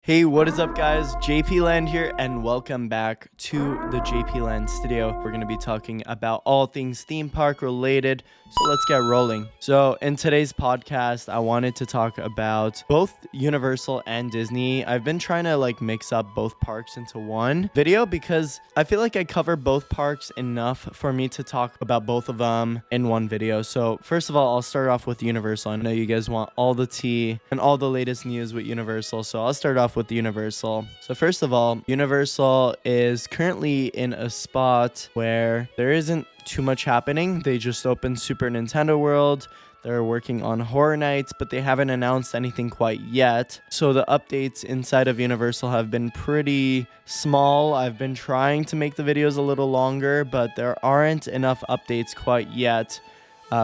Hey, what is up guys? JPLand here and welcome back to the JPLand studio. We're going to be talking about all things theme park related, so let's get rolling. So in today's podcast, I wanted to talk about both Universal and Disney. I've been trying to mix up both parks into one video because I feel like I cover both parks enough for me to talk about both of them in one video. So first of all, I'll start off with Universal. I know you guys want all the tea and all the latest news with Universal, so I'll start off with the Universal. So first of all, Universal is currently in a spot where there isn't too much happening. They just opened Super Nintendo World. They're working on Horror Nights, but they haven't announced anything quite yet. So the updates inside of Universal have been pretty small. I've been trying to make the videos a little longer, but there aren't enough updates quite yet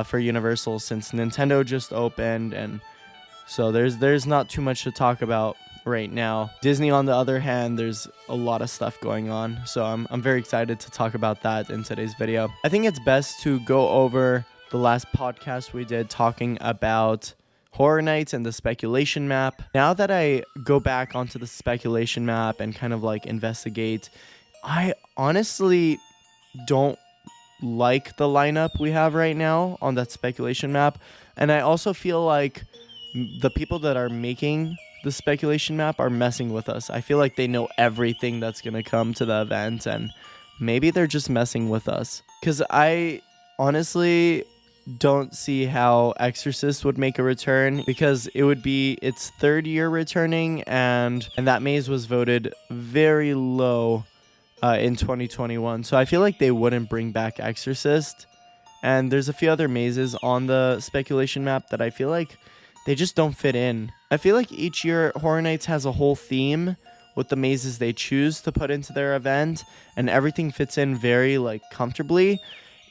for Universal since Nintendo just opened, and so there's not too much to talk about right now. Disney, on the other hand, there's a lot of stuff going on, so I'm very excited to talk about that in today's video. I think it's best to go over the last podcast we did talking about Horror Nights and the speculation map. Now that I go back onto the speculation map and kind of investigate, I honestly don't like the lineup we have right now on that speculation map, and I also feel like the people that are making the speculation map are messing with us. I feel like they know everything that's gonna come to the event, and maybe they're just messing with us, because I honestly don't see how Exorcist would make a return, because it would be its third year returning, and that maze was voted very low in 2021, so I feel like they wouldn't bring back Exorcist. And there's a few other mazes on the speculation map that I feel like they just don't fit in. I feel like each year Horror Nights has a whole theme with the mazes they choose to put into their event, and everything fits in very comfortably.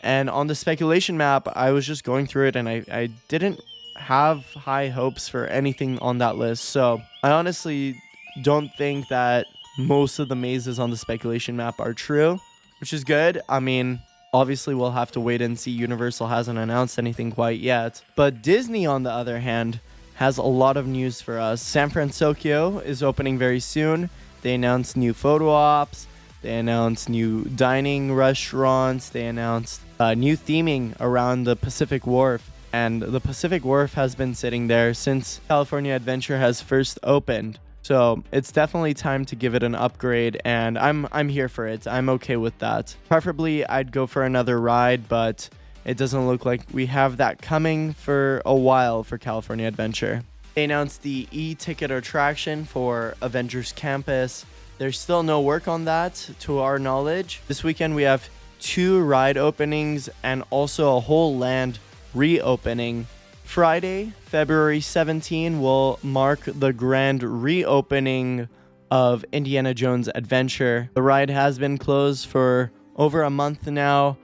And on the speculation map, I was just going through it, and I didn't have high hopes for anything on that list. So I honestly don't think that most of the mazes on the speculation map are true, which is good. I mean, obviously we'll have to wait and see. Universal hasn't announced anything quite yet. But Disney, on the other hand, has a lot of news for us. San Fransokyo is opening very soon. They announced new photo ops. They announced new dining restaurants. They announced new theming around the Pacific Wharf. And the Pacific Wharf has been sitting there since California Adventure has first opened. So it's definitely time to give it an upgrade, and I'm here for it. I'm okay with that. Preferably, I'd go for another ride, but it doesn't look like we have that coming for a while for California Adventure. They announced the e-ticket attraction for Avengers Campus. There's still no work on that, to our knowledge. This weekend, we have 2 ride openings and also a whole land reopening. Friday, February 17, will mark the grand reopening of Indiana Jones Adventure. The ride has been closed for over a month now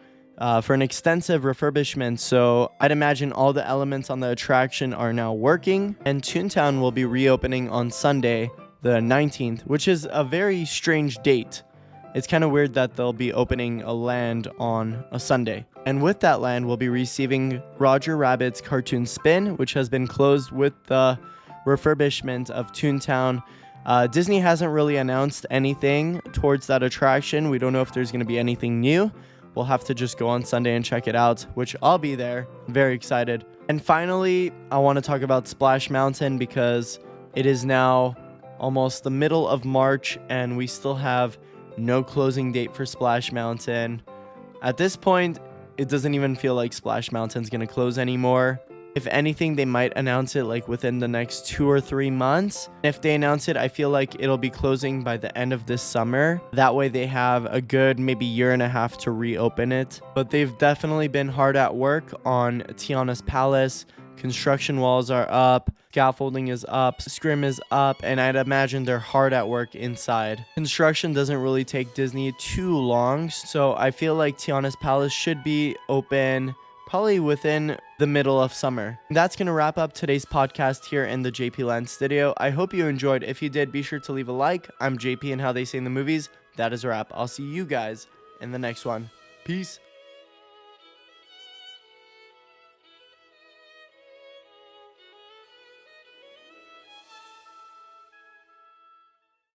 for an extensive refurbishment, so I'd imagine all the elements on the attraction are now working, and ToonTown will be reopening on Sunday, the 19th, which is a very strange date. It's kind of weird that they'll be opening a land on a Sunday. And with that land, we'll be receiving Roger Rabbit's Cartoon Spin, which has been closed with the refurbishment of ToonTown. Disney hasn't really announced anything towards that attraction. We don't know if there's going to be anything new. We'll have to just go on Sunday and check it out, which I'll be there. Very excited. And finally, I want to talk about Splash Mountain, because it is now almost the middle of March, and we still have no closing date for Splash Mountain. At this point, it doesn't even feel like Splash Mountain's gonna close anymore. If anything, they might announce it within the next 2 or 3 months. If they announce it, I feel like it'll be closing by the end of this summer. That way they have a good maybe year and a half to reopen it. But they've definitely been hard at work on Tiana's Palace. Construction walls are up, scaffolding is up, scrim is up, and I'd imagine they're hard at work inside. Construction doesn't really take Disney too long, so I feel like Tiana's Palace should be open probably within the middle of summer. That's going to wrap up today's podcast here in the JPLand studio. I hope you enjoyed. If you did, be sure to leave a like. I'm JP, and how they say in the movies. That is a wrap. I'll see you guys in the next one. Peace.